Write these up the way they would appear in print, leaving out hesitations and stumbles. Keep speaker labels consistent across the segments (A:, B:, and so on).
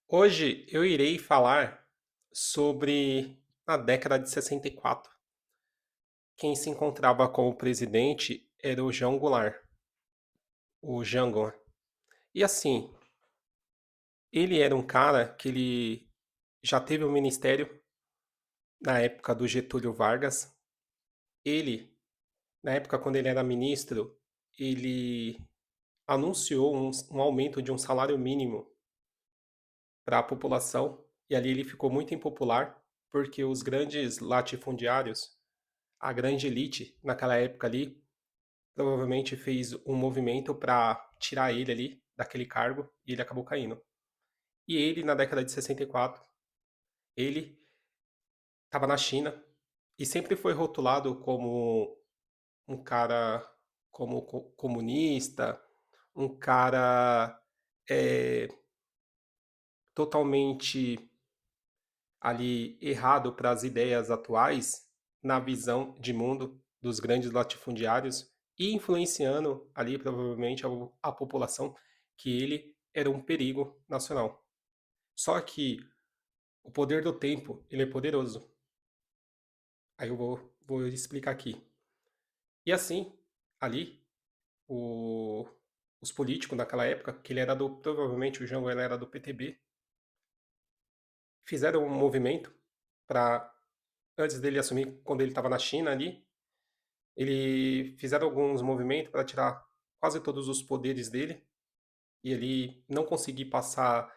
A: Hoje eu irei falar sobre a década de 64. Quem se encontrava como presidente era o João Goulart, o Jango. E assim, ele era um cara que ele já teve um ministério na época do Getúlio Vargas. Ele, na época quando ele era ministro, ele anunciou um aumento de um salário mínimo para a população e ali ele ficou muito impopular porque os grandes latifundiários, a grande elite naquela época ali, provavelmente fez um movimento para tirar ele ali daquele cargo e ele acabou caindo. E ele, na década de 64, ele estava na China e sempre foi rotulado como um cara como comunista, um cara é, totalmente ali errado para as ideias atuais na visão de mundo dos grandes latifundiários e influenciando ali provavelmente a população que ele era um perigo nacional. Só que o poder do tempo, ele é poderoso. Aí eu vou explicar aqui. E assim, ali, o, os políticos naquela época, que ele era do, provavelmente o Jango ele era do PTB, fizeram um movimento para, antes dele assumir, quando ele estava na China ali, ele fizeram alguns movimentos para tirar quase todos os poderes dele e ele não conseguir passar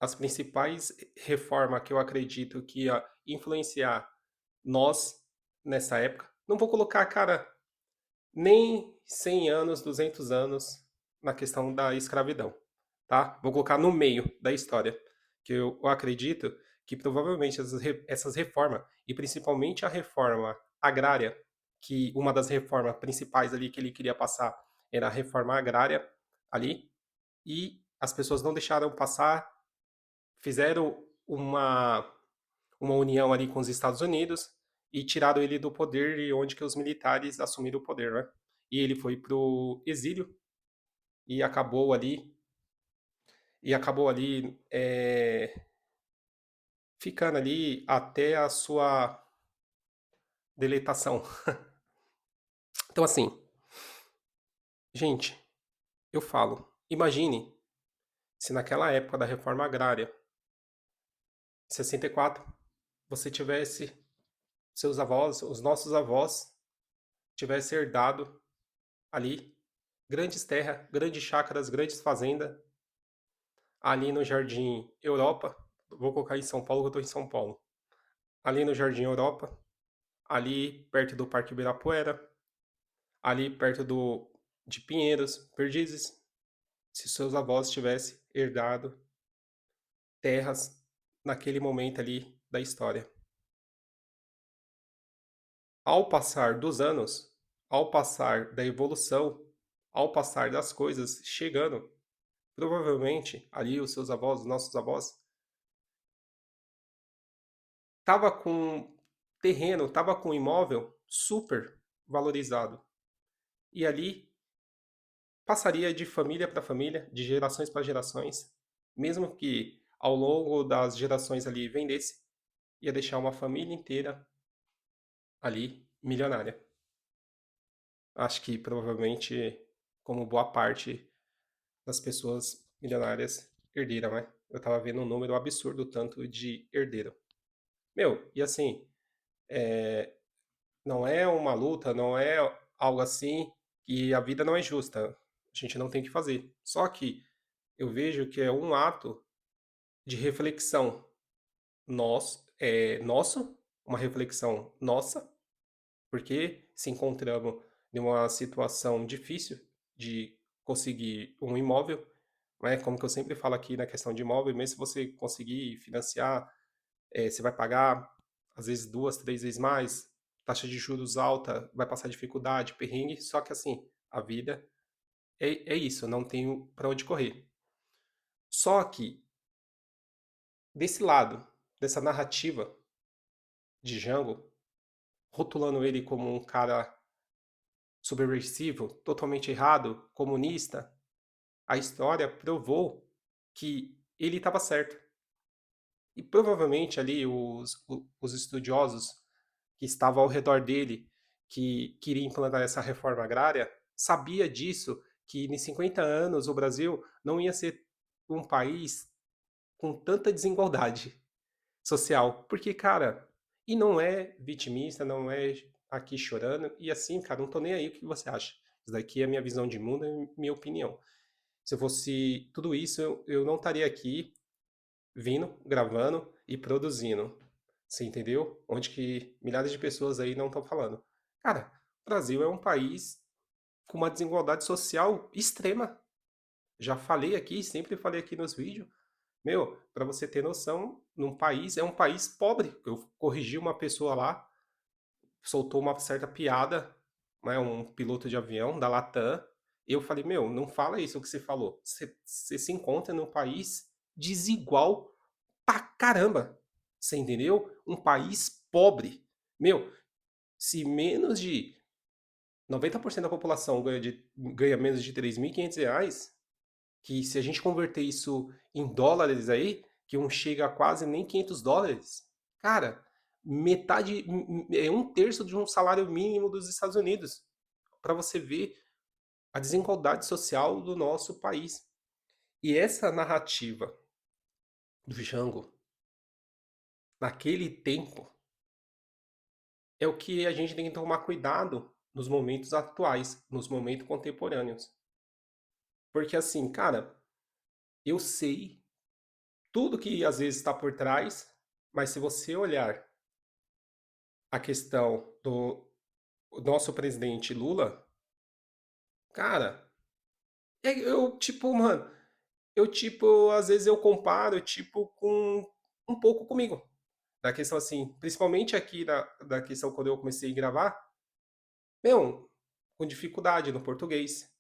A: as principais reformas que eu acredito que ia influenciar nós nessa época. Não vou colocar, cara, nem 100 anos, 200 anos na questão da escravidão, tá? Vou colocar no meio da história, que eu acredito que provavelmente essas reformas, e principalmente a reforma agrária, que uma das reformas principais ali que ele queria passar era a reforma agrária ali, e as pessoas não deixaram passar, fizeram uma união ali com os Estados Unidos e tiraram ele do poder e onde que os militares assumiram o poder, né? E ele foi pro exílio e acabou ali ficando ali até a sua deletação. Então assim, gente, eu falo, imagine se naquela época da reforma agrária, em 64, você tivesse seus avós, os nossos avós, tivesse herdado ali grandes terras, grandes chácaras, grandes fazendas, ali no Jardim Europa, vou colocar em São Paulo, que eu estou em São Paulo, ali no Jardim Europa, ali perto do Parque Ibirapuera, ali perto de Pinheiros, Perdizes, se seus avós tivessem herdado terras naquele momento ali da história. Ao passar dos anos, ao passar da evolução, ao passar das coisas chegando, provavelmente ali os seus avós, os nossos avós, tava com terreno, tava com imóvel super valorizado. E ali passaria de família para família, de gerações para gerações, mesmo que ao longo das gerações ali vendesse, ia deixar uma família inteira ali milionária. Acho que provavelmente, como boa parte das pessoas milionárias herdeira, né? Eu tava vendo um número absurdo tanto de herdeiro. Meu, e assim, não é uma luta, não é algo assim que a vida não é justa. A gente não tem que fazer. Só que eu vejo que é um ato de reflexão nosso, uma reflexão nossa, porque se encontramos em uma situação difícil de conseguir um imóvel, né? Como que eu sempre falo aqui na questão de imóvel, mesmo se você conseguir financiar, você vai pagar às vezes duas, três vezes mais, taxa de juros alta, vai passar dificuldade, perrengue, só que assim, a vida é isso, não tenho para onde correr. Só que, desse lado, dessa narrativa de Django, rotulando ele como um cara subversivo, totalmente errado, comunista, a história provou que ele estava certo. E provavelmente ali os estudiosos que estavam ao redor dele, que queria implantar essa reforma agrária, sabia disso, que em 50 anos o Brasil não ia ser um país com tanta desigualdade social. Porque, cara, e não é vitimista, não é aqui chorando, e assim, cara, não tô nem aí o que você acha. Isso daqui é a minha visão de mundo, é minha opinião. Se eu fosse tudo isso, eu não estaria aqui vindo, gravando e produzindo. Você entendeu? Onde que milhares de pessoas aí não estão falando. Cara, o Brasil é um país com uma desigualdade social extrema. Já falei aqui, sempre falei aqui nos vídeos. Meu, para você ter noção, num país, é um país pobre. Eu corrigi uma pessoa lá, soltou uma certa piada, né, um piloto de avião da Latam. E eu falei, meu, não fala isso que você falou. Você se encontra num país desigual pra caramba. Você entendeu? Um país pobre. Meu, se menos de 90% da população ganha menos de R$ 3.500, que se a gente converter isso em dólares aí, que um chega a quase nem US$ 500, cara, metade, é um terço de um salário mínimo dos Estados Unidos. Para você ver a desigualdade social do nosso país. E essa narrativa do Django, naquele tempo, é o que a gente tem que tomar cuidado nos momentos atuais, nos momentos contemporâneos. Porque assim, cara, eu sei tudo que às vezes está por trás, mas se você olhar a questão do nosso presidente Lula, cara, eu tipo, mano, eu tipo, às vezes eu comparo tipo com um pouco comigo. Da questão assim, principalmente aqui da questão quando eu comecei a gravar, meu, com dificuldade no português,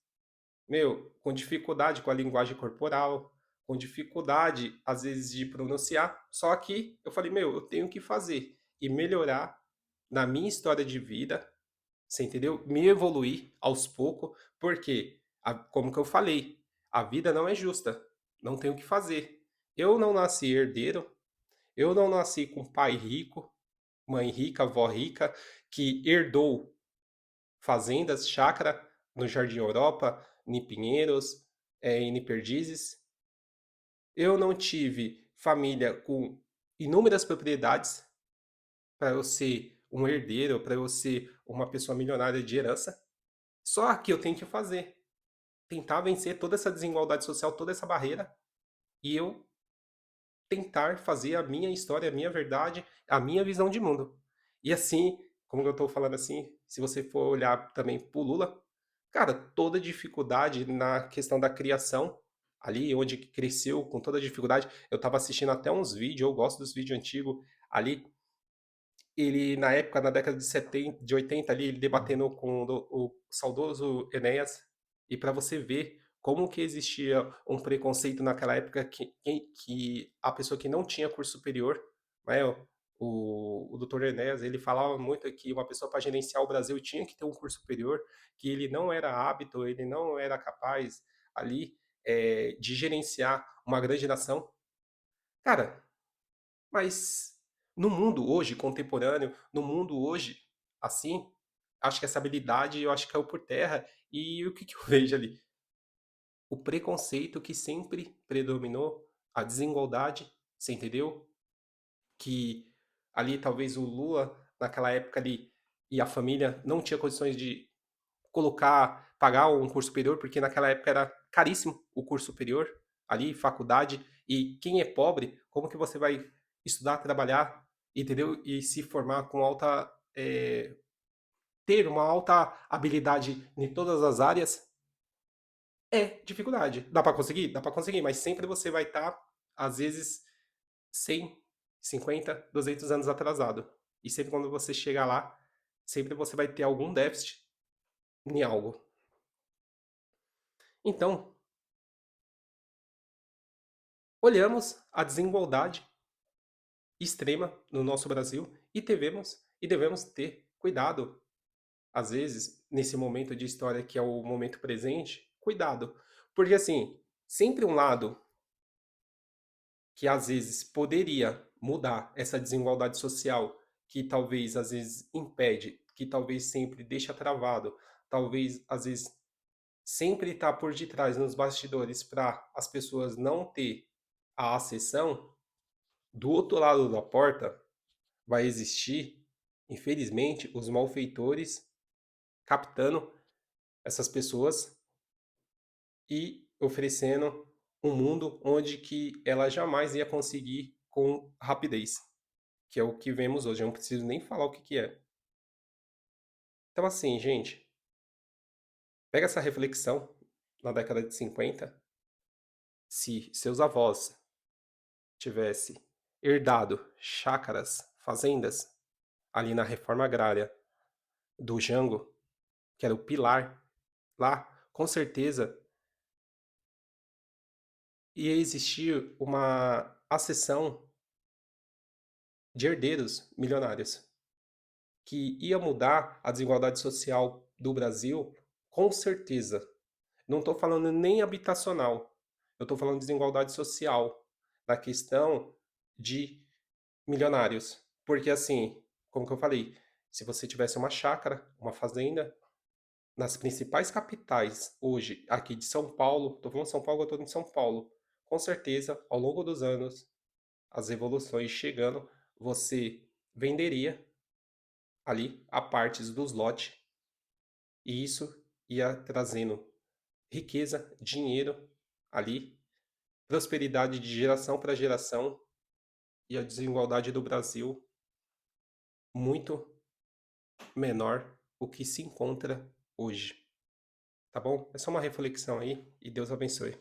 A: meu, com dificuldade com a linguagem corporal, com dificuldade, às vezes, de pronunciar. Só que eu falei, meu, eu tenho que fazer e melhorar na minha história de vida, você entendeu? Me evoluir aos poucos, porque, como que eu falei, a vida não é justa, não tenho o que fazer. Eu não nasci herdeiro, eu não nasci com pai rico, mãe rica, avó rica, que herdou fazendas, chácara no Jardim Europa, em Pinheiros, em Perdizes. Eu não tive família com inúmeras propriedades para eu ser um herdeiro, para eu ser uma pessoa milionária de herança. Só que eu tenho que fazer, tentar vencer toda essa desigualdade social, toda essa barreira, e eu tentar fazer a minha história, a minha verdade, a minha visão de mundo. E assim, como eu estou falando assim, se você for olhar também pro Lula, cara, toda dificuldade na questão da criação, ali onde cresceu com toda dificuldade, eu estava assistindo até uns vídeos, eu gosto dos vídeos antigos ali, ele na época, na década de 70, de 80 ali, ele debatendo com o saudoso Enéas, e para você ver como que existia um preconceito naquela época que a pessoa que não tinha curso superior, né, o Dr. Enéas, ele falava muito que uma pessoa para gerenciar o Brasil tinha que ter um curso superior, que ele não era hábito, ele não era capaz ali de gerenciar uma grande nação. Cara, mas no mundo hoje contemporâneo, no mundo hoje assim, acho que essa habilidade eu acho que caiu por terra. E o que, que eu vejo ali? O preconceito que sempre predominou, a desigualdade, você entendeu? Que ali talvez o Lula, naquela época ali, e a família não tinha condições de pagar um curso superior, porque naquela época era caríssimo o curso superior, ali, faculdade, e quem é pobre, como que você vai estudar, trabalhar, entendeu? E se formar com ter uma alta habilidade em todas as áreas, é dificuldade. Dá para conseguir? Dá para conseguir, mas sempre você vai estar, às vezes, 100, 50, 200 anos atrasado. E sempre quando você chegar lá, sempre você vai ter algum déficit em algo. Então, olhamos a desigualdade extrema no nosso Brasil e devemos ter cuidado, às vezes, nesse momento de história que é o momento presente, cuidado. Porque assim, sempre um lado que às vezes poderia mudar essa desigualdade social que talvez às vezes impede, que talvez sempre deixa travado, talvez às vezes sempre está por detrás nos bastidores para as pessoas não ter a acessão, do outro lado da porta vai existir, infelizmente, os malfeitores captando essas pessoas e oferecendo um mundo onde que ela jamais ia conseguir com rapidez, que é o que vemos hoje. Eu não preciso nem falar o que que é. Então, assim, gente, pega essa reflexão na década de 50, se seus avós tivessem herdado chácaras, fazendas, ali na reforma agrária do Jango, que era o pilar lá, com certeza ia existir uma acessão de herdeiros milionários, que ia mudar a desigualdade social do Brasil, com certeza. Não estou falando nem habitacional, eu estou falando de desigualdade social, na questão de milionários. Porque assim, como que eu falei, se você tivesse uma chácara, uma fazenda, nas principais capitais hoje, aqui de São Paulo, estou falando São Paulo, eu estou em São Paulo, com certeza, ao longo dos anos, as evoluções chegando, você venderia ali a partes dos lotes e isso ia trazendo riqueza, dinheiro ali, prosperidade de geração para geração e a desigualdade do Brasil muito menor o que se encontra hoje. Tá bom? É só uma reflexão aí e Deus abençoe.